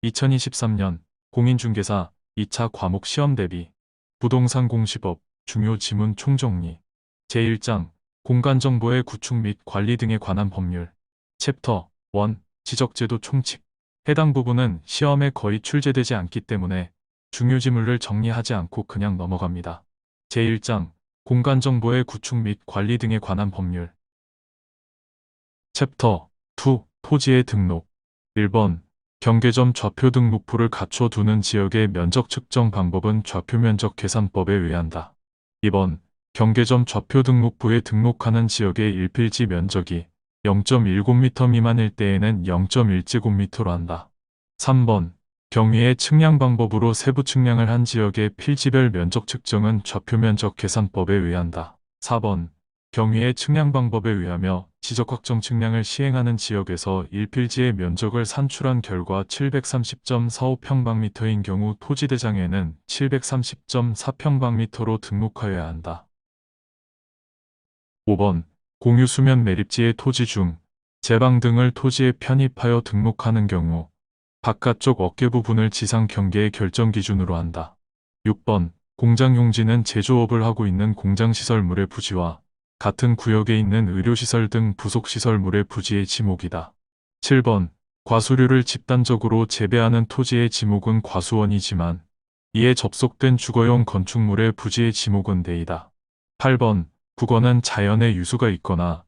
2023년 공인중개사 2차 과목 시험 대비 부동산 공시법 중요 지문 총정리 제1장 공간정보의 구축 및 관리 등에 관한 법률 챕터 1 지적제도 총칙 해당 부분은 시험에 거의 출제되지 않기 때문에 중요 지문을 정리하지 않고 그냥 넘어갑니다. 제1장 공간정보의 구축 및 관리 등에 관한 법률 챕터 2 토지의 등록 1번 경계점 좌표 등록부를 갖춰두는 지역의 면적 측정 방법은 좌표면적 계산법에 의한다. 2번 경계점 좌표 등록부에 등록하는 지역의 일필지 면적이 0.19m 미만일 때에는 0.1제곱미터로 한다. 3번 경위의 측량 방법으로 세부 측량을 한 지역의 필지별 면적 측정은 좌표면적 계산법에 의한다. 4번 경위의 측량 방법에 의하며 지적확정 측량을 시행하는 지역에서 일필지의 면적을 산출한 결과 730.45평방미터인 경우 토지대장에는 730.4평방미터로 등록하여야 한다. 5번 공유수면 매립지의 토지 중 제방 등을 토지에 편입하여 등록하는 경우 바깥쪽 어깨 부분을 지상 경계의 결정 기준으로 한다. 6번 공장용지는 제조업을 하고 있는 공장시설물의 부지와 같은 구역에 있는 의료시설 등 부속시설물의 부지의 지목이다. 7번 과수류를 집단적으로 재배하는 토지의 지목은 과수원이지만 이에 접속된 주거용 건축물의 부지의 지목은 대이다. 8번 국어는 자연의 유수가 있거나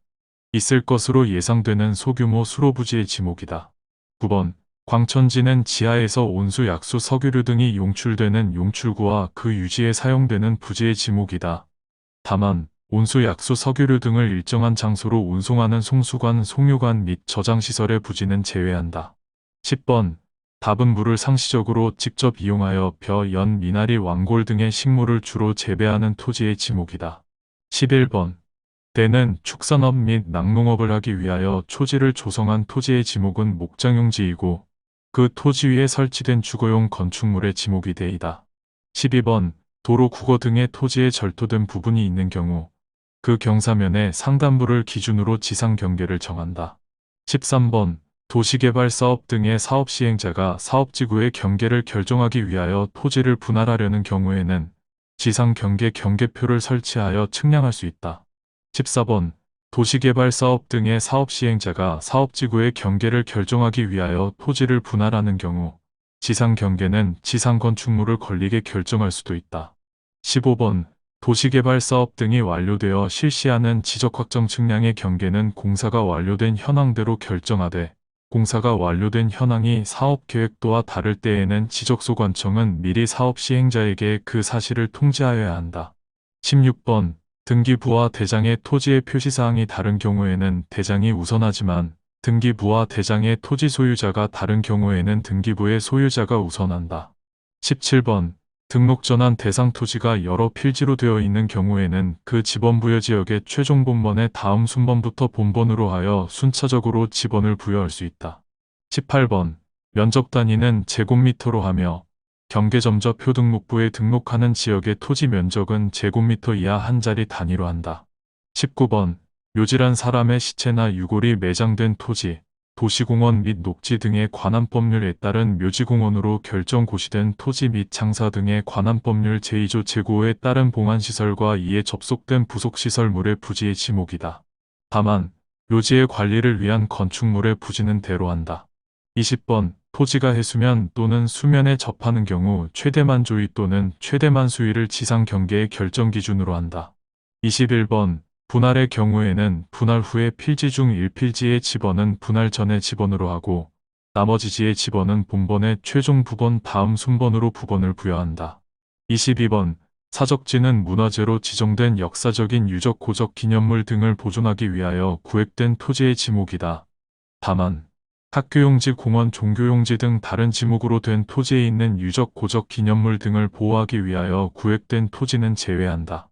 있을 것으로 예상되는 소규모 수로부지의 지목이다. 9번 광천지는 지하에서 온수, 약수, 석유류 등이 용출되는 용출구와 그 유지에 사용되는 부지의 지목이다. 다만 온수, 약수, 석유류 등을 일정한 장소로 운송하는 송수관, 송유관 및 저장시설의 부지는 제외한다. 10번 답은 물을 상시적으로 직접 이용하여 벼, 연, 미나리, 왕골 등의 식물을 주로 재배하는 토지의 지목이다. 11번 때는 축산업 및 낙농업을 하기 위하여 초지를 조성한 토지의 지목은 목장용지이고 그 토지 위에 설치된 주거용 건축물의 지목이 대이다. 12번 도로, 국어 등의 토지에 절토된 부분이 있는 경우 그 경사면의 상단부를 기준으로 지상 경계를 정한다. 13번 도시개발 사업 등의 사업 시행자가 사업지구의 경계를 결정하기 위하여 토지를 분할하려는 경우에는 지상 경계 경계표를 설치하여 측량할 수 있다. 14번 도시개발 사업 등의 사업 시행자가 사업지구의 경계를 결정하기 위하여 토지를 분할하는 경우 지상 경계는 지상 건축물을 걸리게 결정할 수도 있다. 15번 도시개발 사업 등이 완료되어 실시하는 지적확정 측량의 경계는 공사가 완료된 현황대로 결정하되 공사가 완료된 현황이 사업계획도와 다를 때에는 지적소관청은 미리 사업 시행자에게 그 사실을 통지하여야 한다. 16번 등기부와 대장의 토지의 표시사항이 다른 경우에는 대장이 우선하지만 등기부와 대장의 토지 소유자가 다른 경우에는 등기부의 소유자가 우선한다. 17번 등록 전환 대상 토지가 여러 필지로 되어 있는 경우에는 그 지번 부여 지역의 최종 본번의 다음 순번부터 본번으로 하여 순차적으로 지번을 부여할 수 있다. 18번 면적 단위는 제곱미터로 하며 경계점자 표등록부에 등록하는 지역의 토지 면적은 제곱미터 이하 한 자리 단위로 한다. 19번 묘질한 사람의 시체나 유골이 매장된 토지, 도시공원 및 녹지 등에 관한 법률에 따른 묘지공원으로 결정고시된 토지 및 장사 등에 관한 법률 제2조 제9호에 따른 봉안시설과 이에 접속된 부속시설물의 부지의 지목이다. 다만 묘지의 관리를 위한 건축물의 부지는 대로한다. 20번 토지가 해수면 또는 수면에 접하는 경우 최대만 조위 또는 최대만 수위를 지상 경계의 결정 기준으로 한다. 21번 분할의 경우에는 분할 후에 필지 중 1필지의 지번은 분할 전의 지번으로 하고 나머지 지의 지번은 본번의 최종 부번 다음 순번으로 부번을 부여한다. 22번 사적지는 문화재로 지정된 역사적인 유적 고적 기념물 등을 보존하기 위하여 구획된 토지의 지목이다. 다만 학교용지, 공원, 종교용지 등 다른 지목으로 된 토지에 있는 유적 고적 기념물 등을 보호하기 위하여 구획된 토지는 제외한다.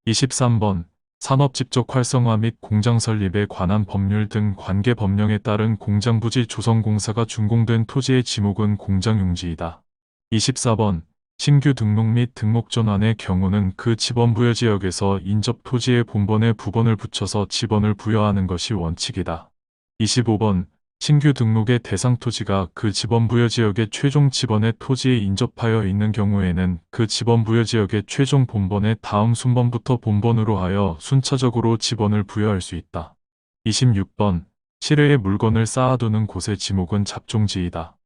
23번 산업집적 활성화 및 공장 설립에 관한 법률 등 관계 법령에 따른 공장부지 조성공사가 준공된 토지의 지목은 공장용지이다. 24번 신규 등록 및 등록 전환의 경우는 그 지번 부여 지역에서 인접 토지의 본번에 부번을 붙여서 지번을 부여하는 것이 원칙이다. 25번 신규 등록의 대상 토지가 그 지번 부여 지역의 최종 지번의 토지에 인접하여 있는 경우에는 그 지번 부여 지역의 최종 본번의 다음 순번부터 본번으로 하여 순차적으로 지번을 부여할 수 있다. 26번. 실외에 물건을 쌓아두는 곳의 지목은 잡종지이다.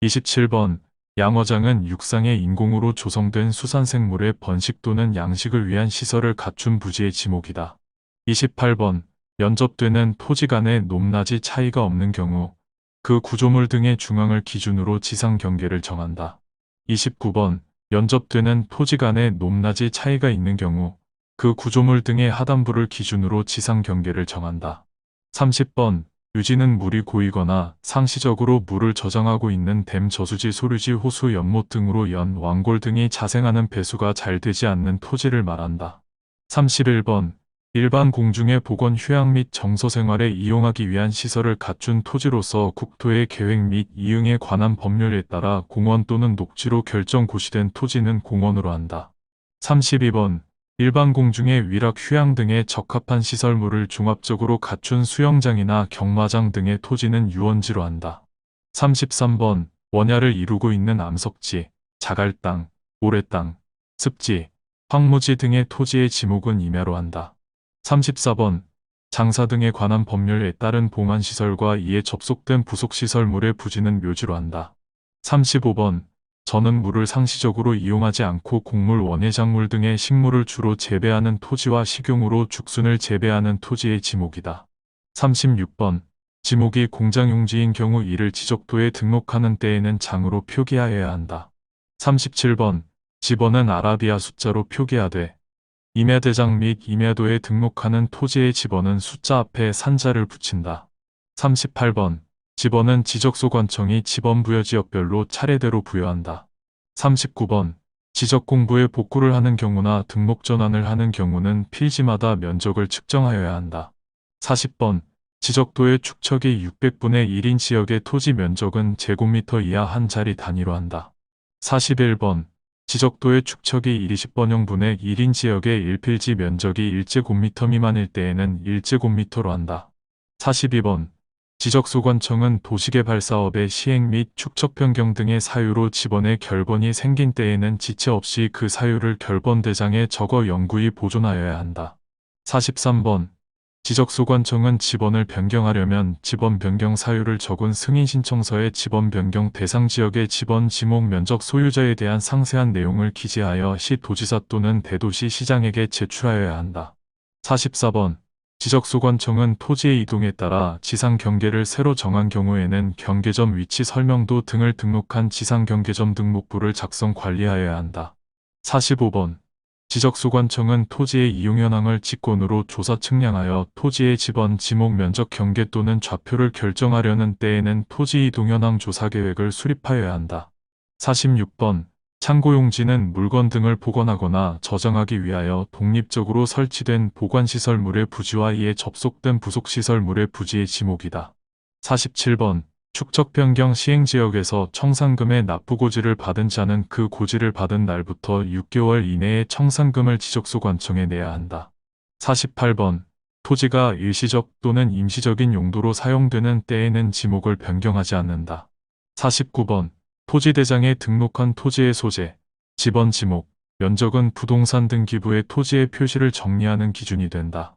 27번. 양어장은 육상의 인공으로 조성된 수산생물의 번식 또는 양식을 위한 시설을 갖춘 부지의 지목이다. 28번. 연접되는 토지 간의 높낮이 차이가 없는 경우 그 구조물 등의 중앙을 기준으로 지상 경계를 정한다. 29번. 연접되는 토지 간의 높낮이 차이가 있는 경우 그 구조물 등의 하단부를 기준으로 지상 경계를 정한다. 30번. 유지는 물이 고이거나 상시적으로 물을 저장하고 있는 댐, 저수지, 소류지, 호수, 연못 등으로 연, 완골 등이 자생하는 배수가 잘 되지 않는 토지를 말한다. 31번. 일반 공중의 보건, 휴양 및 정서 생활에 이용하기 위한 시설을 갖춘 토지로서 국토의 계획 및 이응에 관한 법률에 따라 공원 또는 녹지로 결정 고시된 토지는 공원으로 한다. 32번. 일반 공중의 위락, 휴양 등에 적합한 시설물을 종합적으로 갖춘 수영장이나 경마장 등의 토지는 유원지로 한다. 33번. 원야를 이루고 있는 암석지, 자갈 땅, 모래땅, 습지, 황무지 등의 토지의 지목은 임야로 한다. 34번. 장사 등에 관한 법률에 따른 봉안시설과 이에 접속된 부속시설물의 부지는 묘지로 한다. 35번. 저는 물을 상시적으로 이용하지 않고 곡물, 원예작물 등의 식물을 주로 재배하는 토지와 식용으로 죽순을 재배하는 토지의 지목이다. 36번. 지목이 공장용지인 경우 이를 지적도에 등록하는 때에는 장으로 표기하여야 한다. 37번. 지번은 아라비아 숫자로 표기하되 임야대장 및 임야도에 등록하는 토지의 지번은 숫자 앞에 산자를 붙인다. 38번. 지번은 지적소관청이 지번 부여 지역별로 차례대로 부여한다. 39번. 지적 공부에 복구를 하는 경우나 등록 전환을 하는 경우는 필지마다 면적을 측정하여야 한다. 40번. 지적도의 축척이 600분의 1인 지역의 토지 면적은 제곱미터 이하 한 자리 단위로 한다. 41번. 지적도의 축척이 20번형분의 1인 지역의 1필지 면적이 1제곱미터 미만일 때에는 1제곱미터로 한다. 42번. 지적소관청은 도시개발사업의 시행 및 축척 변경 등의 사유로 지번의 결번이 생긴 때에는 지체 없이 그 사유를 결번대장에 적어 영구히 보존하여야 한다. 43번. 지적소관청은 지번을 변경하려면 지번 변경 사유를 적은 승인신청서에 지번 변경 대상 지역의 지번 지목 면적 소유자에 대한 상세한 내용을 기재하여 시도지사 또는 대도시 시장에게 제출하여야 한다. 44번. 지적소관청은 토지의 이동에 따라 지상 경계를 새로 정한 경우에는 경계점 위치 설명도 등을 등록한 지상 경계점 등록부를 작성 관리하여야 한다. 45번. 지적소관청은 토지의 이용 현황을 직권으로 조사 측량하여 토지의 지번, 지목 면적 경계 또는 좌표를 결정하려는 때에는 토지 이동 현황 조사 계획을 수립하여야 한다. 46번. 창고용지는 물건 등을 보관하거나 저장하기 위하여 독립적으로 설치된 보관시설물의 부지와 이에 접속된 부속시설물의 부지의 지목이다. 47번. 축척 변경 시행지역에서 청산금의 납부고지를 받은 자는 그 고지를 받은 날부터 6개월 이내에 청산금을 지적소관청에 내야 한다. 48번. 토지가 일시적 또는 임시적인 용도로 사용되는 때에는 지목을 변경하지 않는다. 49번. 토지대장에 등록한 토지의 소재, 지번 지목, 면적은 부동산 등기부의 토지의 표시를 정리하는 기준이 된다.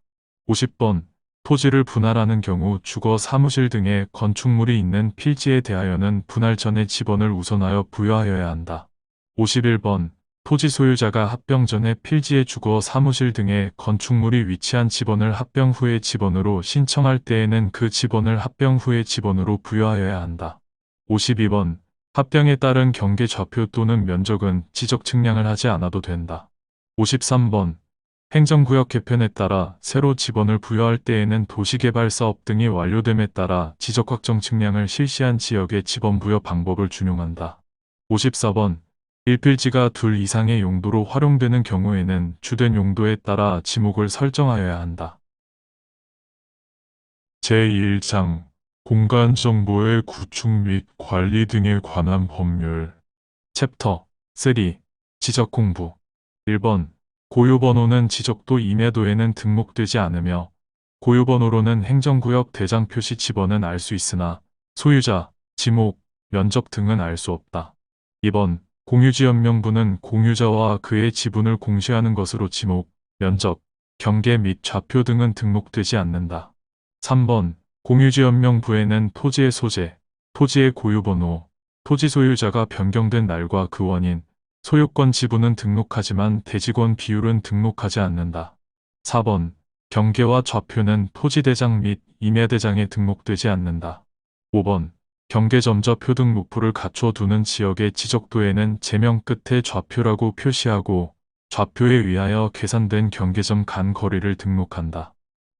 50번. 토지를 분할하는 경우 주거, 사무실 등의 건축물이 있는 필지에 대하여는 분할 전에 지번을 우선하여 부여하여야 한다. 51번. 토지 소유자가 합병 전에 필지에 주거, 사무실 등의 건축물이 위치한 지번을 합병 후의 지번으로 신청할 때에는 그 지번을 합병 후의 지번으로 부여하여야 한다. 52번. 합병에 따른 경계 좌표 또는 면적은 지적 측량을 하지 않아도 된다. 53번. 행정구역 개편에 따라 새로 지번을 부여할 때에는 도시개발사업 등이 완료됨에 따라 지적확정 측량을 실시한 지역의 지번 부여 방법을 준용한다. 54번. 1필지가 둘 이상의 용도로 활용되는 경우에는 주된 용도에 따라 지목을 설정하여야 한다. 제1장 공간정보의 구축 및 관리 등에 관한 법률. 챕터 3. 지적공부. 1번. 고유번호는 지적도 임야도에는 등록되지 않으며 고유번호로는 행정구역 대장 표시 지번은 알 수 있으나 소유자, 지목, 면적 등은 알 수 없다. 2번, 공유지연명부는 공유자와 그의 지분을 공시하는 것으로 지목, 면적, 경계 및 좌표 등은 등록되지 않는다. 3번, 공유지연명부에는 토지의 소재, 토지의 고유번호, 토지 소유자가 변경된 날과 그 원인, 소유권 지분은 등록하지만 대지권 비율은 등록하지 않는다. 4번, 경계와 좌표는 토지대장 및 임야대장에 등록되지 않는다. 5번, 경계점좌표 등 목표를 갖춰두는 지역의 지적도에는 제명 끝에 좌표라고 표시하고 좌표에 의하여 계산된 경계점 간 거리를 등록한다.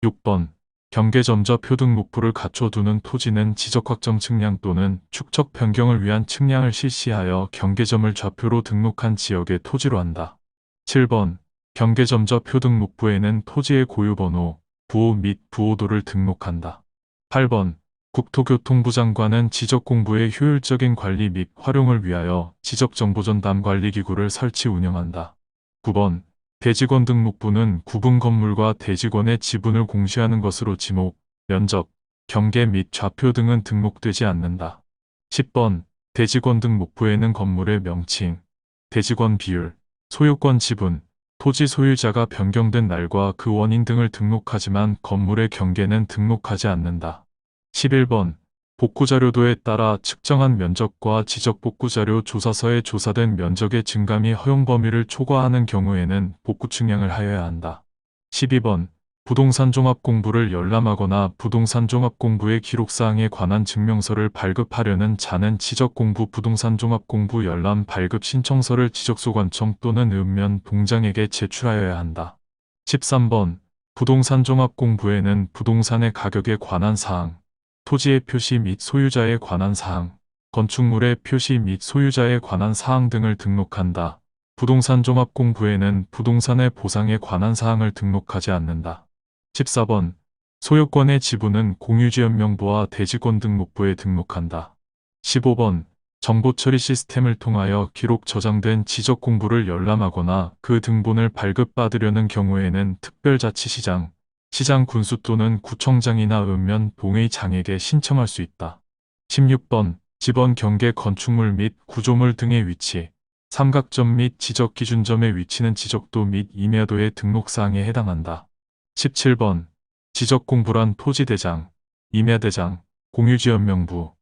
6번, 경계점좌표 등 목표를 갖춰두는 토지는 지적확정 측량 또는 축척 변경을 위한 측량을 실시하여 경계점을 좌표로 등록한 지역의 토지로 한다. 7번, 경계점좌표 등 목부에는 토지의 고유번호, 부호 및 부호도를 등록한다. 8번, 국토교통부 장관은 지적공부의 효율적인 관리 및 활용을 위하여 지적정보전담관리기구를 설치 운영한다. 9번, 대지권 등록부는 구분 건물과 대지권의 지분을 공시하는 것으로 지목, 면적, 경계 및 좌표 등은 등록되지 않는다. 10번, 대지권 등록부에는 건물의 명칭, 대지권 비율, 소유권 지분, 토지 소유자가 변경된 날과 그 원인 등을 등록하지만 건물의 경계는 등록하지 않는다. 11번, 복구자료도에 따라 측정한 면적과 지적복구자료 조사서에 조사된 면적의 증감이 허용 범위를 초과하는 경우에는 복구 측량을 하여야 한다. 12번, 부동산 종합공부를 열람하거나 부동산 종합공부의 기록사항에 관한 증명서를 발급하려는 자는 지적공부 부동산 종합공부 열람 발급 신청서를 지적소관청 또는 읍면 동장에게 제출하여야 한다. 13번, 부동산 종합공부에는 부동산의 가격에 관한 사항, 토지의 표시 및 소유자에 관한 사항, 건축물의 표시 및 소유자에 관한 사항 등을 등록한다. 부동산 종합공부에는 부동산의 보상에 관한 사항을 등록하지 않는다. 14번, 소유권의 지분은 공유지연명부와 대지권 등록부에 등록한다. 15번, 정보처리 시스템을 통하여 기록 저장된 지적공부를 열람하거나 그 등본을 발급받으려는 경우에는 특별자치시장, 시장 군수 또는 구청장이나 읍면 동의장에게 신청할 수 있다. 16번, 지번 경계 건축물 및 구조물 등의 위치, 삼각점 및 지적기준점의 위치는 지적도 및 임야도의 등록사항에 해당한다. 17번, 지적공부란 토지대장, 임야대장, 공유지연명부,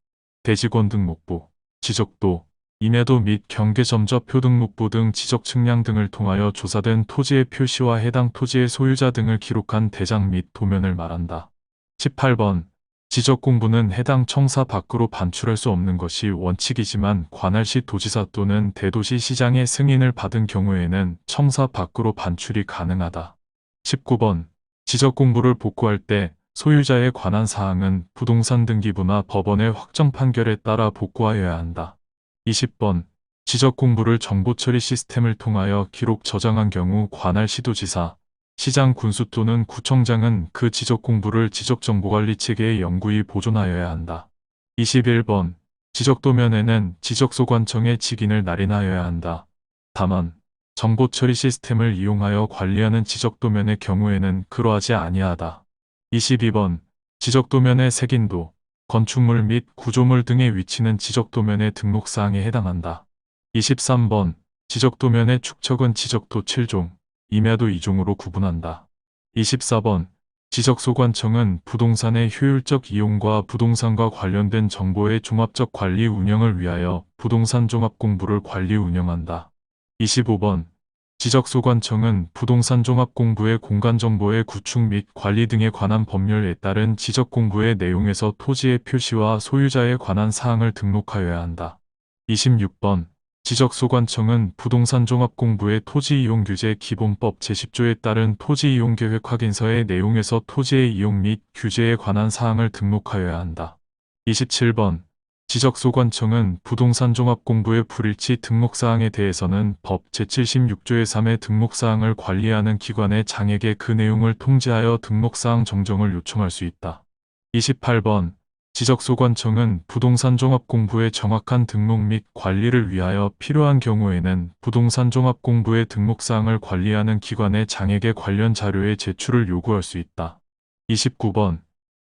대지권 등록부, 지적도, 임야도 및 경계점좌표 등록부 등 지적측량 등을 통하여 조사된 토지의 표시와 해당 토지의 소유자 등을 기록한 대장 및 도면을 말한다. 18번, 지적공부는 해당 청사 밖으로 반출할 수 없는 것이 원칙이지만 관할시 도지사 또는 대도시 시장의 승인을 받은 경우에는 청사 밖으로 반출이 가능하다. 19번, 지적공부를 복구할 때 소유자에 관한 사항은 부동산 등기부나 법원의 확정 판결에 따라 복구하여야 한다. 20번, 지적공부를 정보처리 시스템을 통하여 기록 저장한 경우 관할시도지사, 시장 군수 또는 구청장은 그 지적공부를 지적정보관리체계에 영구히 보존하여야 한다. 21번, 지적도면에는 지적소관청의 직인을 날인하여야 한다. 다만, 정보처리 시스템을 이용하여 관리하는 지적도면의 경우에는 그러하지 아니하다. 22번, 지적도면의 색인도, 건축물 및 구조물 등의 위치는 지적도면의 등록사항에 해당한다. 23번, 지적도면의 축척은 지적도 7종, 임야도 2종으로 구분한다. 24번, 지적소관청은 부동산의 효율적 이용과 부동산과 관련된 정보의 종합적 관리 운영을 위하여 부동산 종합공부를 관리 운영한다. 25번, 지적소관청은 부동산 종합공부의 공간정보의 구축 및 관리 등에 관한 법률에 따른 지적공부의 내용에서 토지의 표시와 소유자에 관한 사항을 등록하여야 한다. 26번, 지적소관청은 부동산 종합공부의 토지이용규제 기본법 제10조에 따른 토지이용계획 확인서의 내용에서 토지의 이용 및 규제에 관한 사항을 등록하여야 한다. 27번, 지적소관청은 부동산 종합공부의 불일치 등록사항에 대해서는 법 제76조의 3의 등록사항을 관리하는 기관의 장에게 그 내용을 통지하여 등록사항 정정을 요청할 수 있다. 28번, 지적소관청은 부동산 종합공부의 정확한 등록 및 관리를 위하여 필요한 경우에는 부동산 종합공부의 등록사항을 관리하는 기관의 장에게 관련 자료의 제출을 요구할 수 있다. 29번,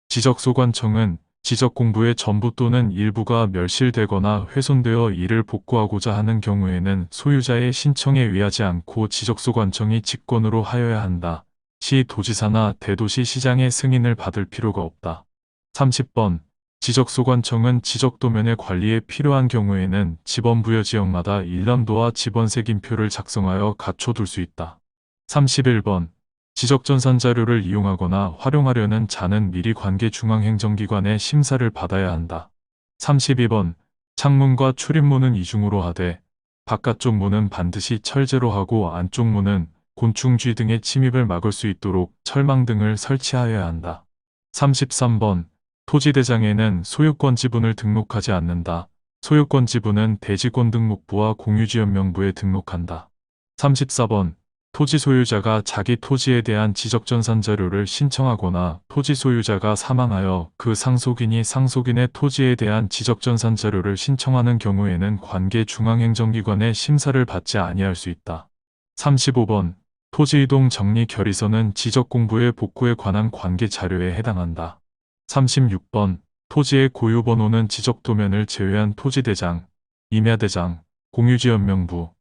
지적소관청은 지적 공부의 전부 또는 일부가 멸실되거나 훼손되어 이를 복구하고자 하는 경우에는 소유자의 신청에 의하지 않고 지적소관청이 직권으로 하여야 한다. 시 도지사나 대도시 시장의 승인을 받을 필요가 없다. 30번 지적소관청은 지적도면의 관리에 필요한 경우에는 지번부여지역마다 일람도와 지번색인표를 작성하여 갖춰둘 수 있다. 31번 지적전산 자료를 이용하거나 활용하려는 자는 미리 관계중앙행정기관의 심사를 받아야 한다. 32번 창문과 출입문은 이중으로 하되 바깥쪽 문은 반드시 철제로 하고 안쪽 문은 곤충쥐 등의 침입을 막을 수 있도록 철망 등을 설치하여야 한다. 33번 토지대장에는 소유권 지분을 등록하지 않는다. 소유권 지분은 대지권등록부와 공유지연명부에 등록한다. 34번 토지 소유자가 자기 토지에 대한 지적전산 자료를 신청하거나 토지 소유자가 사망하여 그 상속인이 상속인의 토지에 대한 지적전산 자료를 신청하는 경우에는 관계중앙행정기관의 심사를 받지 아니할 수 있다. 35번 토지이동 정리 결의서는 지적공부의 복구에 관한 관계 자료에 해당한다. 36번 토지의 고유번호는 지적도면을 제외한 토지대장, 임야대장, 공유지연명부,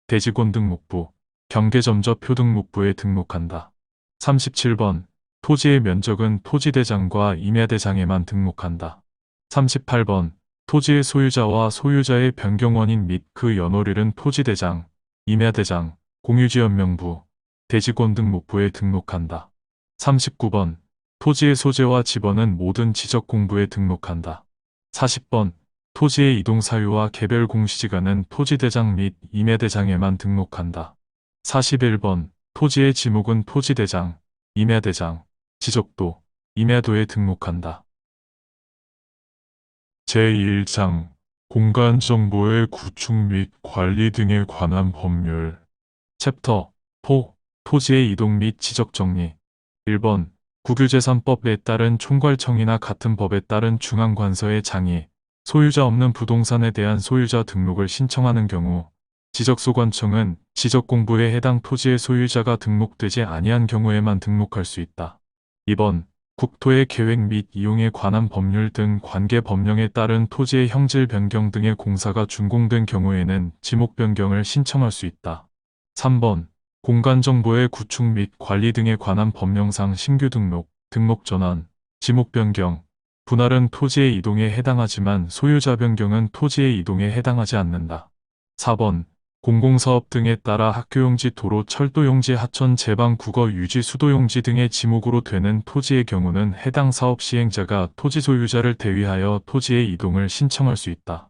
대지권등록부, 경계점저 표등록부에 등록한다. 37번 토지의 면적은 토지대장과 임야대장에만 등록한다. 38번 토지의 소유자와 소유자의 변경원인 및 그 연월일은 토지대장, 임야대장, 공유지연명부, 대지권등록부에 등록한다. 39번 토지의 소재와 지번은 모든 지적공부에 등록한다. 40번 토지의 이동사유와 개별 공시지가는 토지대장 및 임야대장에만 등록한다. 41번 토지의 지목은 토지대장, 임야대장, 지적도, 임야도에 등록한다. 제1장 공간정보의 구축 및 관리 등에 관한 법률 챕터 4 토지의 이동 및 지적정리 1번 국유재산법에 따른 총괄청이나 같은 법에 따른 중앙관서의 장이 소유자 없는 부동산에 대한 소유자 등록을 신청하는 경우 지적소관청은 지적공부에 해당 토지의 소유자가 등록되지 아니한 경우에만 등록할 수 있다. 2번 국토의 계획 및 이용에 관한 법률 등 관계 법령에 따른 토지의 형질 변경 등의 공사가 준공된 경우에는 지목 변경을 신청할 수 있다. 3번 공간정보의 구축 및 관리 등에 관한 법령상 신규 등록, 등록 전환, 지목 변경, 분할은 토지의 이동에 해당하지만 소유자 변경은 토지의 이동에 해당하지 않는다. 4번 공공사업 등에 따라 학교용지, 도로, 철도용지, 하천, 제방, 국어, 유지, 수도용지 등의 지목으로 되는 토지의 경우는 해당 사업 시행자가 토지 소유자를 대위하여 토지의 이동을 신청할 수 있다.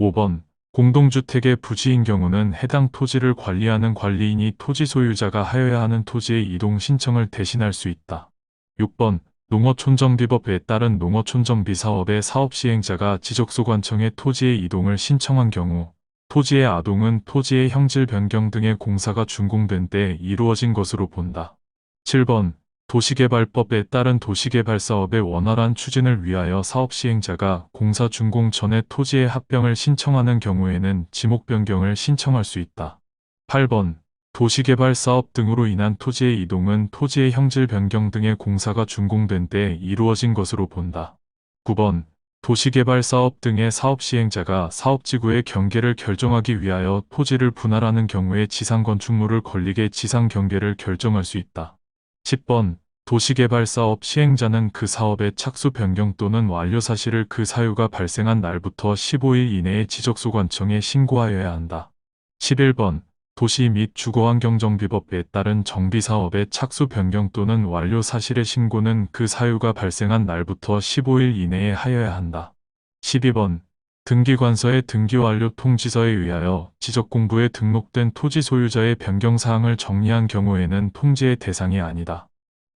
5번 공동주택의 부지인 경우는 해당 토지를 관리하는 관리인이 토지 소유자가 하여야 하는 토지의 이동 신청을 대신할 수 있다. 6번 농어촌정비법에 따른 농어촌정비 사업의 사업 시행자가 지적소관청에 토지의 이동을 신청한 경우 토지의 아동은 토지의 형질 변경 등의 공사가 준공된 때 이루어진 것으로 본다. 7번 도시개발법에 따른 도시개발사업의 원활한 추진을 위하여 사업 시행자가 공사 준공 전에 토지의 합병을 신청하는 경우에는 지목 변경을 신청할 수 있다. 8번 도시개발사업 등으로 인한 토지의 이동은 토지의 형질 변경 등의 공사가 준공된 때 이루어진 것으로 본다. 9번 도시개발사업 등의 사업 시행자가 사업지구의 경계를 결정하기 위하여 토지를 분할하는 경우에 지상건축물을 건립의 지상경계를 결정할 수 있다. 10번 도시개발사업 시행자는 그 사업의 착수 변경 또는 완료 사실을 그 사유가 발생한 날부터 15일 이내에 지적소관청에 신고하여야 한다. 11번 도시 및 주거환경정비법에 따른 정비사업의 착수 변경 또는 완료 사실의 신고는 그 사유가 발생한 날부터 15일 이내에 하여야 한다. 12번 등기관서의 등기완료 통지서에 의하여 지적공부에 등록된 토지 소유자의 변경사항을 정리한 경우에는 통지의 대상이 아니다.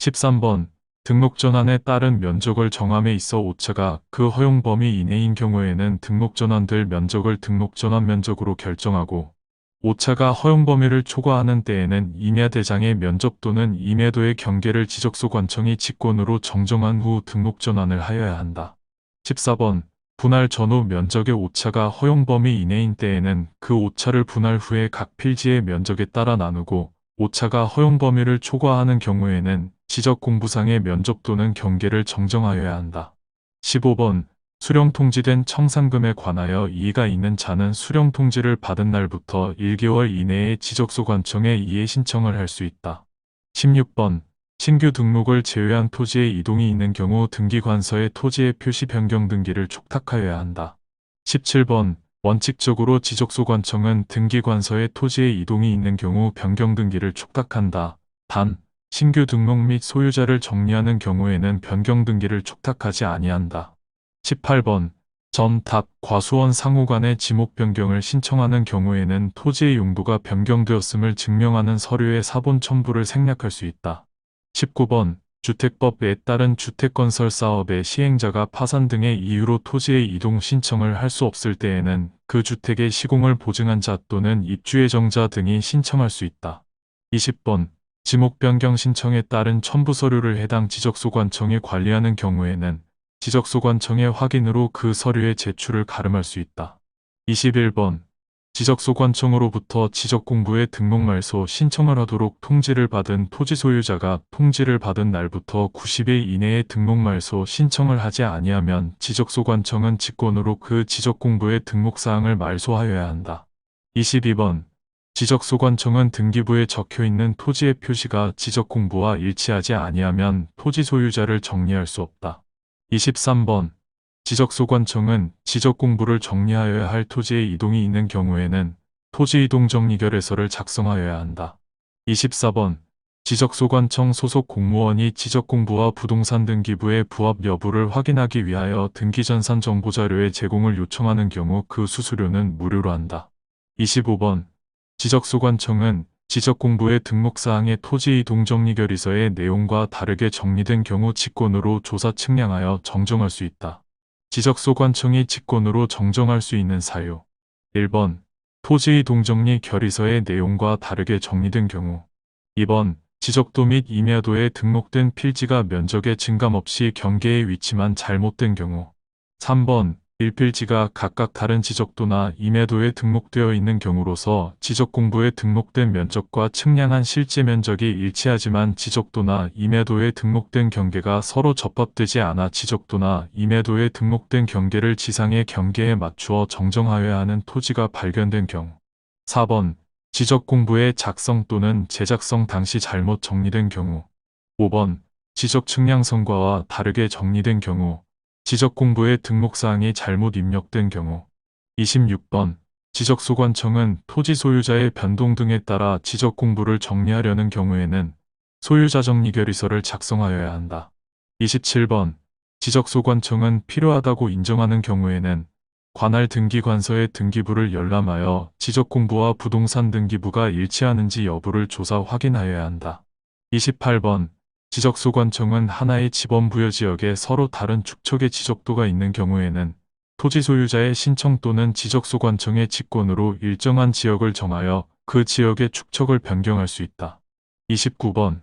13번 등록전환에 따른 면적을 정함에 있어 오차가 그 허용 범위 이내인 경우에는 등록전환될 면적을 등록전환 면적으로 결정하고 오차가 허용 범위를 초과하는 때에는 임야대장의 면적 또는 임야도의 경계를 지적소관청이 직권으로 정정한 후 등록전환을 하여야 한다. 14번 분할 전후 면적의 오차가 허용 범위 이내인 때에는 그 오차를 분할 후에 각 필지의 면적에 따라 나누고 오차가 허용 범위를 초과하는 경우에는 지적공부상의 면적 또는 경계를 정정하여야 한다. 15번 수령 통지된 청산금에 관하여 이의가 있는 자는 수령 통지를 받은 날부터 1개월 이내에 지적소관청에 이의 신청을 할 수 있다. 16번 신규 등록을 제외한 토지에 이동이 있는 경우 등기관서에 토지의 표시 변경 등기를 촉탁하여야 한다. 17번 원칙적으로 지적소관청은 등기관서에 토지의 이동이 있는 경우 변경 등기를 촉탁한다. 단 신규 등록 및 소유자를 정리하는 경우에는 변경 등기를 촉탁하지 아니한다. 18번 전, 답, 과수원 상호 간의 지목 변경을 신청하는 경우에는 토지의 용도가 변경되었음을 증명하는 서류의 사본 첨부를 생략할 수 있다. 19번 주택법에 따른 주택건설 사업의 시행자가 파산 등의 이유로 토지의 이동 신청을 할 수 없을 때에는 그 주택의 시공을 보증한 자 또는 입주 예정자 등이 신청할 수 있다. 20번 지목 변경 신청에 따른 첨부 서류를 해당 지적소관청이 관리하는 경우에는 지적소관청의 확인으로 그 서류의 제출을 가름할 수 있다. 21번 지적소관청으로부터 지적공부에 등록 말소 신청을 하도록 통지를 받은 토지 소유자가 통지를 받은 날부터 90일 이내에 등록 말소 신청을 하지 아니하면 지적소관청은 직권으로 그 지적공부의 등록사항을 말소하여야 한다. 22번 지적소관청은 등기부에 적혀있는 토지의 표시가 지적공부와 일치하지 아니하면 토지 소유자를 정리할 수 없다. 23번 지적소관청은 지적공부를 정리하여야 할 토지의 이동이 있는 경우에는 토지이동정리결의서를 작성하여야 한다. 24번 지적소관청 소속 공무원이 지적공부와 부동산 등기부의 부합 여부를 확인하기 위하여 등기전산 정보자료의 제공을 요청하는 경우 그 수수료는 무료로 한다. 25번 지적소관청은 지적공부의 등록사항의 토지이동정리결의서의 내용과 다르게 정리된 경우 직권으로 조사 측량하여 정정할 수 있다. 지적소관청이 직권으로 정정할 수 있는 사유 1번 토지이동정리 결의서의 내용과 다르게 정리된 경우 2번 지적도 및 임야도에 등록된 필지가 면적의 증감 없이 경계에 위치만 잘못된 경우 3번 1필지가 각각 다른 지적도나 임야도에 등록되어 있는 경우로서 지적공부에 등록된 면적과 측량한 실제 면적이 일치하지만 지적도나 임야도에 등록된 경계가 서로 접합되지 않아 지적도나 임야도에 등록된 경계를 지상의 경계에 맞추어 정정하여야 하는 토지가 발견된 경우 4번 지적공부의 작성 또는 제작성 당시 잘못 정리된 경우 5번 지적 측량 성과와 다르게 정리된 경우 지적공부의 등록사항이 잘못 입력된 경우 26번 지적소관청은 토지 소유자의 변동 등에 따라 지적공부를 정리하려는 경우에는 소유자 정리결의서를 작성하여야 한다. 27번 지적소관청은 필요하다고 인정하는 경우에는 관할 등기관서의 등기부를 열람하여 지적공부와 부동산 등기부가 일치하는지 여부를 조사 확인하여야 한다. 28번 지적소관청은 하나의 지번부여지역에 서로 다른 축척의 지적도가 있는 경우에는 토지 소유자의 신청 또는 지적소관청의 직권으로 일정한 지역을 정하여 그 지역의 축척을 변경할 수 있다. 29번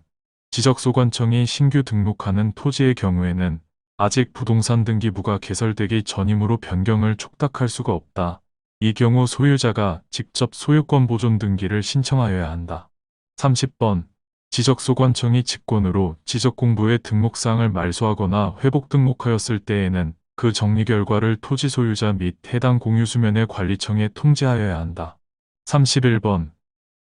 지적소관청이 신규 등록하는 토지의 경우에는 아직 부동산 등기부가 개설되기 전이므로 변경을 촉탁할 수가 없다. 이 경우 소유자가 직접 소유권 보존 등기를 신청하여야 한다. 30번 지적소관청이 직권으로 지적공부의 등록사항을 말소하거나 회복 등록하였을 때에는 그 정리 결과를 토지 소유자 및 해당 공유수면의 관리청에 통지하여야 한다. 31번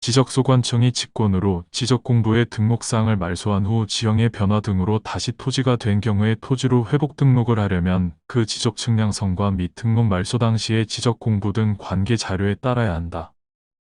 지적소관청이 직권으로 지적공부의 등록사항을 말소한 후 지형의 변화 등으로 다시 토지가 된 경우에 토지로 회복 등록을 하려면 그 지적 측량성과 및 등록 말소 당시의 지적공부 등 관계 자료에 따라야 한다.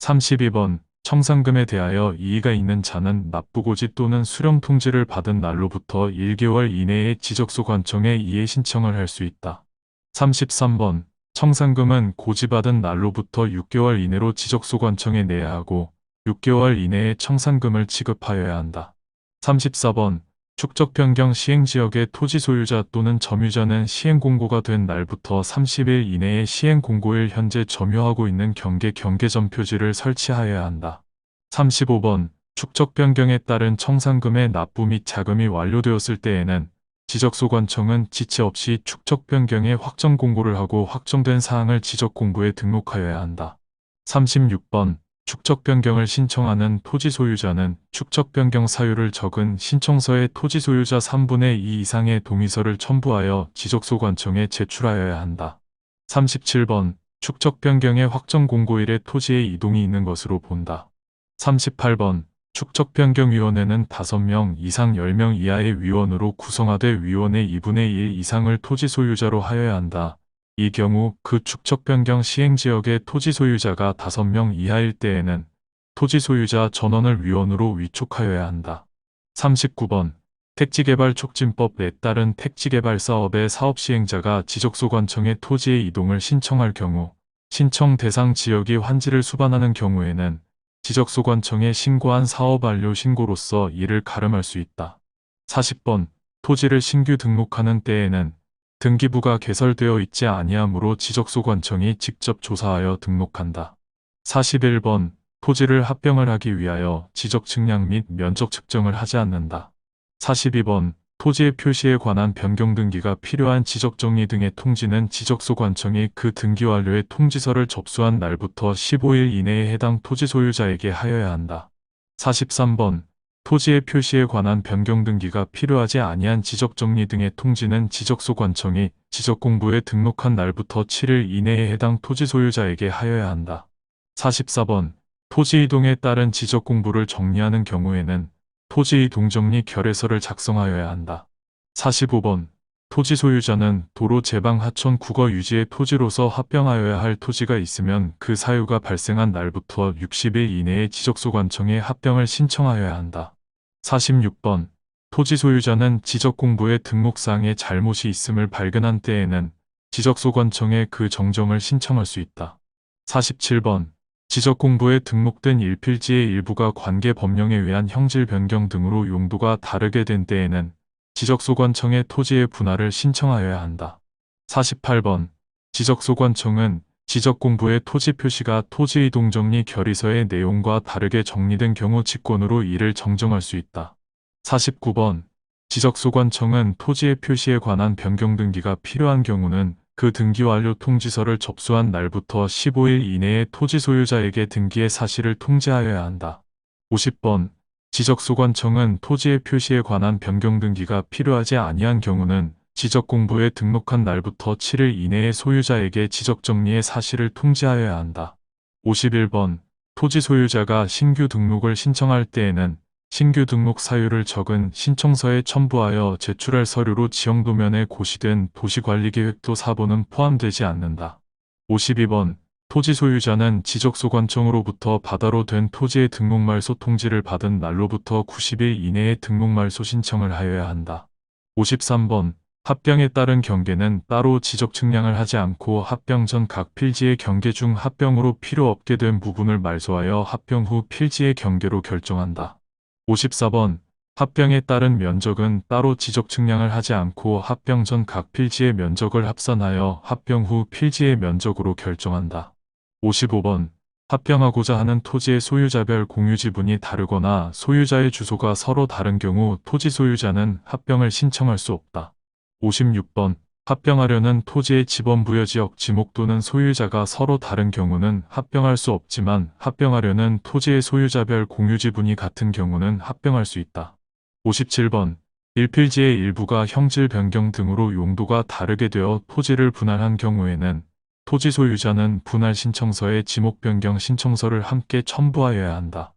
32번 청산금에 대하여 이의가 있는 자는 납부고지 또는 수령 통지를 받은 날로부터 1개월 이내에 지적소관청에 이의 신청을 할 수 있다. 33번 청산금은 고지받은 날로부터 6개월 이내로 지적소관청에 내야 하고 6개월 이내에 청산금을 지급하여야 한다. 34번 축적변경 시행지역의 토지 소유자 또는 점유자는 시행공고가 된 날부터 30일 이내에 시행공고일 현재 점유하고 있는 경계점 표지를 설치하여야 한다. 35번 축적변경에 따른 청산금의 납부 및 자금이 완료되었을 때에는 지적소관청은 지체 없이 축적변경의 확정공고를 하고 확정된 사항을 지적공부에 등록하여야 한다. 36번 축적 변경을 신청하는 토지 소유자는 축적 변경 사유를 적은 신청서에 토지 소유자 3분의 2 이상의 동의서를 첨부하여 지적소관청에 제출하여야 한다. 37번 축적 변경의 확정 공고일에 토지의 이동이 있는 것으로 본다. 38번 축적변경위원회는 5명 이상 10명 이하의 위원으로 구성하되 위원의 2분의 1 이상을 토지 소유자로 하여야 한다. 이 경우 그 축적변경 시행지역의 토지 소유자가 5명 이하일 때에는 토지 소유자 전원을 위원으로 위촉하여야 한다. 39번 택지개발촉진법에 따른 택지개발 사업의 사업 시행자가 지적소관청에 토지의 이동을 신청할 경우 신청 대상 지역이 환지를 수반하는 경우에는 지적소관청에 신고한 사업 완료 신고로서 이를 가름할 수 있다. 40번 토지를 신규 등록하는 때에는 등기부가 개설되어 있지 아니하므로 지적소관청이 직접 조사하여 등록한다. 41번 토지를 합병을 하기 위하여 지적 측량 및 면적 측정을 하지 않는다. 42번 토지의 표시에 관한 변경 등기가 필요한 지적정리 등의 통지는 지적소관청이 그 등기 완료의 통지서를 접수한 날부터 15일 이내에 해당 토지 소유자에게 하여야 한다. 43번 토지의 표시에 관한 변경 등기가 필요하지 아니한 지적정리 등의 통지는 지적소관청이 지적공부에 등록한 날부터 7일 이내에 해당 토지 소유자에게 하여야 한다. 44번 토지 이동에 따른 지적공부를 정리하는 경우에는 토지 이동 정리 결의서를 작성하여야 한다. 45번 토지 소유자는 도로 제방 하천 국어 유지의 토지로서 합병하여야 할 토지가 있으면 그 사유가 발생한 날부터 60일 이내에 지적소관청에 합병을 신청하여야 한다. 46번 토지 소유자는 지적공부에 등록사항에 잘못이 있음을 발견한 때에는 지적소관청에 그 정정을 신청할 수 있다. 47번 지적공부에 등록된 일필지의 일부가 관계 법령에 의한 형질 변경 등으로 용도가 다르게 된 때에는 지적소관청에 토지의 분할을 신청하여야 한다. 48번 지적소관청은 지적공부의 토지 표시가 토지 이동정리 결의서의 내용과 다르게 정리된 경우 직권으로 이를 정정할 수 있다. 49번 지적소관청은 토지의 표시에 관한 변경 등기가 필요한 경우는 그 등기 완료 통지서를 접수한 날부터 15일 이내에 토지 소유자에게 등기의 사실을 통지하여야 한다. 50번 지적소관청은 토지의 표시에 관한 변경 등기가 필요하지 아니한 경우는 지적공부에 등록한 날부터 7일 이내에 소유자에게 지적정리의 사실을 통지하여야 한다. 51번 토지 소유자가 신규 등록을 신청할 때에는 신규 등록 사유를 적은 신청서에 첨부하여 제출할 서류로 지형도면에 고시된 도시관리계획도 사본은 포함되지 않는다. 52번 토지 소유자는 지적소관청으로부터 바다로 된 토지의 등록말소 통지를 받은 날로부터 90일 이내에 등록말소 신청을 하여야 한다. 53번 합병에 따른 경계는 따로 지적 측량을 하지 않고 합병 전 각 필지의 경계 중 합병으로 필요 없게 된 부분을 말소하여 합병 후 필지의 경계로 결정한다. 54번 합병에 따른 면적은 따로 지적 측량을 하지 않고 합병 전 각 필지의 면적을 합산하여 합병 후 필지의 면적으로 결정한다. 55번 합병하고자 하는 토지의 소유자별 공유지분이 다르거나 소유자의 주소가 서로 다른 경우 토지 소유자는 합병을 신청할 수 없다. 56번 합병하려는 토지의 지번부여지역 지목 또는 소유자가 서로 다른 경우는 합병할 수 없지만 합병하려는 토지의 소유자별 공유지분이 같은 경우는 합병할 수 있다. 57번 일필지의 일부가 형질 변경 등으로 용도가 다르게 되어 토지를 분할한 경우에는 토지 소유자는 분할 신청서에 지목 변경 신청서를 함께 첨부하여야 한다.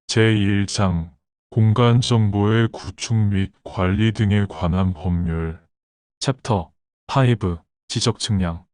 제1장 공간정보의 구축 및 관리 등에 관한 법률 챕터 5 지적 측량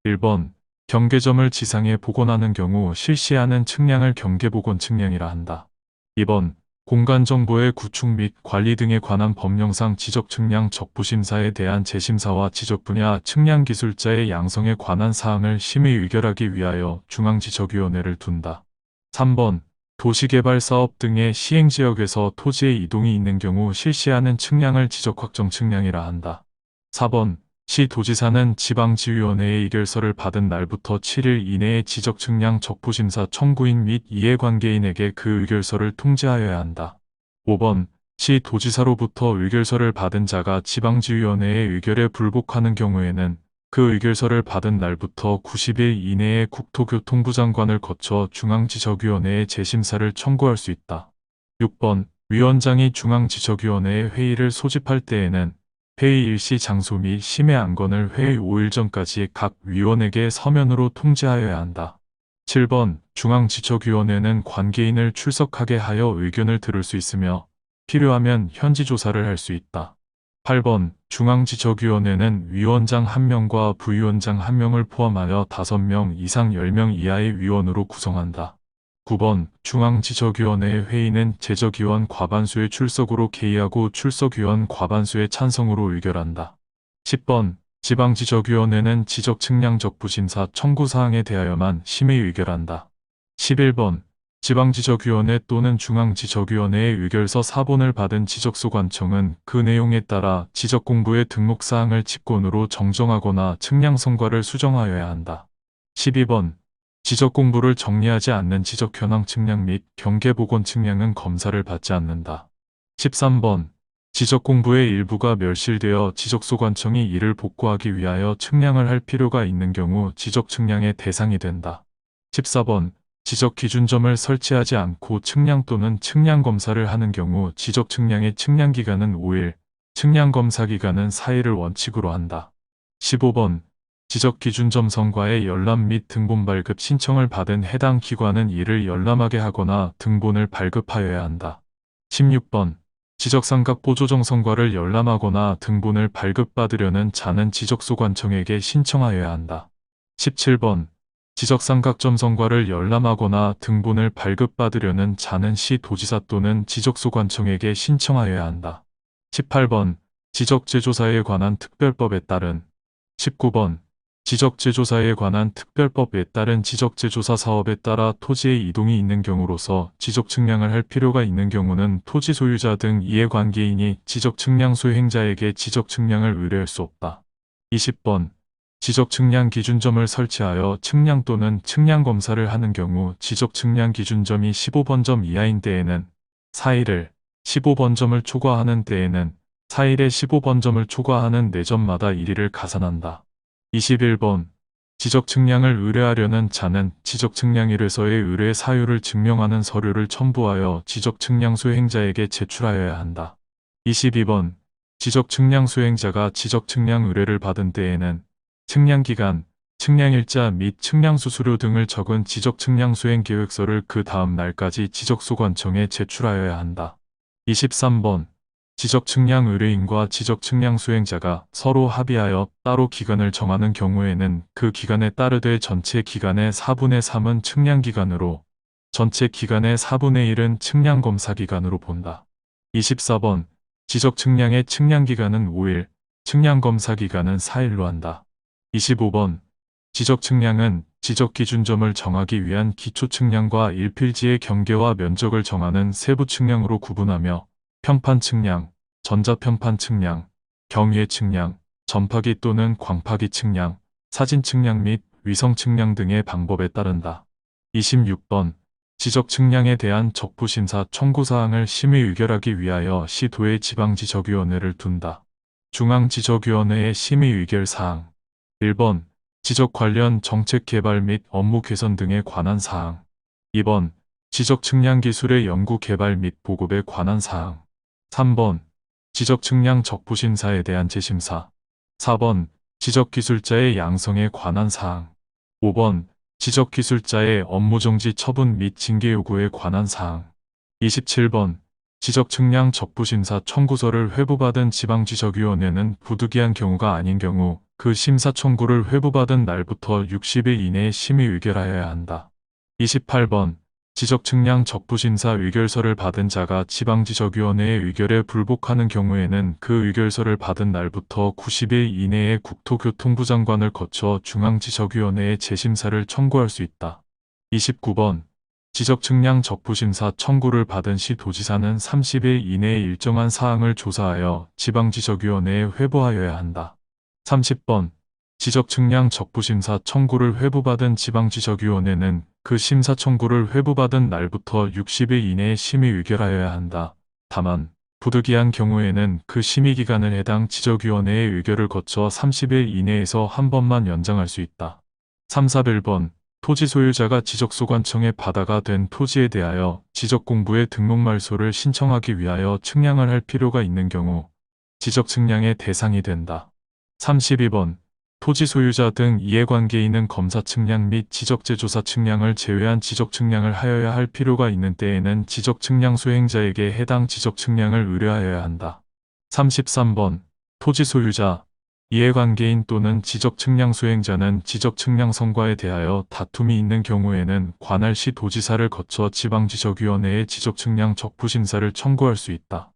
1번 경계점을 지상에 복원하는 경우 실시하는 측량을 경계복원 측량이라 한다. 2번 공간정보의 구축 및 관리 등에 관한 법령상 지적 측량 적부심사에 대한 재심사와 지적 분야 측량 기술자의 양성에 관한 사항을 심의 의결하기 위하여 중앙지적위원회를 둔다. 3번 도시개발 사업 등의 시행지역에서 토지의 이동이 있는 경우 실시하는 측량을 지적확정 측량이라 한다. 4번 시도지사는 지방지위원회의 의결서를 받은 날부터 7일 이내에 지적측량 적부심사 청구인 및 이해관계인에게 그 의결서를 통지하여야 한다. 5번 시도지사로부터 의결서를 받은 자가 지방지위원회의 의결에 불복하는 경우에는 그 의결서를 받은 날부터 90일 이내에 국토교통부 장관을 거쳐 중앙지적위원회에 재심사를 청구할 수 있다. 6번 위원장이 중앙지적위원회에 회의를 소집할 때에는 회의 일시 장소 및 심의 안건을 회의 5일 전까지 각 위원에게 서면으로 통지하여야 한다. 7번 중앙지적위원회는 관계인을 출석하게 하여 의견을 들을 수 있으며 필요하면 현지 조사를 할 수 있다. 8번 중앙지적위원회는 위원장 1명과 부위원장 1명을 포함하여 5명 이상 10명 이하의 위원으로 구성한다. 9번 중앙지적위원회의 회의는 제적위원 과반수의 출석으로 개의하고 출석위원 과반수의 찬성으로 의결한다. 10번 지방지적위원회는 지적측량적부심사 청구사항에 대하여만 심의 의결한다. 11번 지방지적위원회 또는 중앙지적위원회의 의결서 4본을 받은 지적소관청은 그 내용에 따라 지적공부의 등록사항을 직권으로 정정하거나 측량성과를 수정하여야 한다. 12번 지적공부를 정리하지 않는 지적현황 측량 및 경계보건 측량은 검사를 받지 않는다. 13번 지적공부의 일부가 멸실되어 지적소관청이 이를 복구하기 위하여 측량을 할 필요가 있는 경우 지적측량의 대상이 된다. 14번 지적기준점을 설치하지 않고 측량 또는 측량검사를 하는 경우 지적측량의 측량기간은 5일, 측량검사기간은 4일을 원칙으로 한다. 15번 지적기준점 성과의 열람 및 등본 발급 신청을 받은 해당 기관은 이를 열람하게 하거나 등본을 발급하여야 한다. 16번 지적삼각보조정 성과를 열람하거나 등본을 발급받으려는 자는 지적소관청에게 신청하여야 한다. 17번 지적삼각점 성과를 열람하거나 등본을 발급받으려는 자는 시도지사 또는 지적소관청에게 신청하여야 한다. 18번 지적제조사에 관한 특별법에 따른 19번 지적제조사에 관한 특별법에 따른 지적제조사 사업에 따라 토지의 이동이 있는 경우로서 지적측량을 할 필요가 있는 경우는 토지 소유자 등 이해관계인이 지적측량 수행자에게 지적측량을 의뢰할 수 없다. 20번 지적측량 기준점을 설치하여 측량 또는 측량검사를 하는 경우 지적측량 기준점이 15번점 이하인 때에는 4일을, 15번점을 초과하는 때에는 4일에 15번점을 초과하는 4점마다 1일을 가산한다. 21번 지적측량을 의뢰하려는 자는 지적측량의뢰서의 의뢰 사유를 증명하는 서류를 첨부하여 지적측량 수행자에게 제출하여야 한다. 22번 지적측량 수행자가 지적측량 의뢰를 받은 때에는 측량기간, 측량일자 및 측량수수료 등을 적은 지적측량 수행계획서를 그 다음 날까지 지적소관청에 제출하여야 한다. 23번 지적측량 의뢰인과 지적측량 수행자가 서로 합의하여 따로 기간을 정하는 경우에는 그 기간에 따르되 전체 기간의 4분의 3은 측량기간으로, 전체 기간의 4분의 1은 측량검사기간으로 본다. 24번 지적측량의 측량기간은 5일, 측량검사기간은 4일로 한다. 25번 지적측량은 지적기준점을 정하기 위한 기초측량과 일필지의 경계와 면적을 정하는 세부측량으로 구분하며 평판측량, 전자평판측량, 경위의 측량, 전파기 또는 광파기 측량, 사진측량 및 위성측량 등의 방법에 따른다. 26번 지적측량에 대한 적부심사 청구사항을 심의 의결하기 위하여 시도의 지방지적위원회를 둔다. 중앙지적위원회의 심의 의결사항 1번 지적 관련 정책 개발 및 업무 개선 등에 관한 사항 2번 지적측량 기술의 연구 개발 및 보급에 관한 사항 3번 지적측량 적부심사에 대한 재심사 4번 지적기술자의 양성에 관한 사항 5번 지적기술자의 업무정지 처분 및 징계 요구에 관한 사항 27번 지적측량 적부심사 청구서를 회부받은 지방지적위원회는 부득이한 경우가 아닌 경우 그 심사 청구를 회부받은 날부터 60일 이내에 심의 의결하여야 한다. 28번 지적측량 적부심사 의결서를 받은 자가 지방지적위원회의 의결에 불복하는 경우에는 그 의결서를 받은 날부터 90일 이내에 국토교통부 장관을 거쳐 중앙지적위원회에 재심사를 청구할 수 있다. 29번 지적측량 적부심사 청구를 받은 시도지사는 30일 이내에 일정한 사항을 조사하여 지방지적위원회에 회부하여야 한다. 30번 지적측량 적부심사 청구를 회부받은 지방지적위원회는 그 심사 청구를 회부받은 날부터 60일 이내에 심의 의결하여야 한다. 다만 부득이한 경우에는 그 심의기간을 해당 지적위원회의 의결을 거쳐 30일 이내에서 한 번만 연장할 수 있다. 341번 토지 소유자가 지적소관청에 받아가 된 토지에 대하여 지적공부의 등록말소를 신청하기 위하여 측량을 할 필요가 있는 경우 지적측량의 대상이 된다. 32번 토지 소유자 등 이해관계인은 검사 측량 및 지적재조사 측량을 제외한 지적 측량을 하여야 할 필요가 있는 때에는 지적 측량 수행자에게 해당 지적 측량을 의뢰하여야 한다. 33번 토지 소유자, 이해관계인 또는 지적 측량 수행자는 지적 측량 성과에 대하여 다툼이 있는 경우에는 관할시 도지사를 거쳐 지방지적위원회에 지적 측량 적부심사를 청구할 수 있다.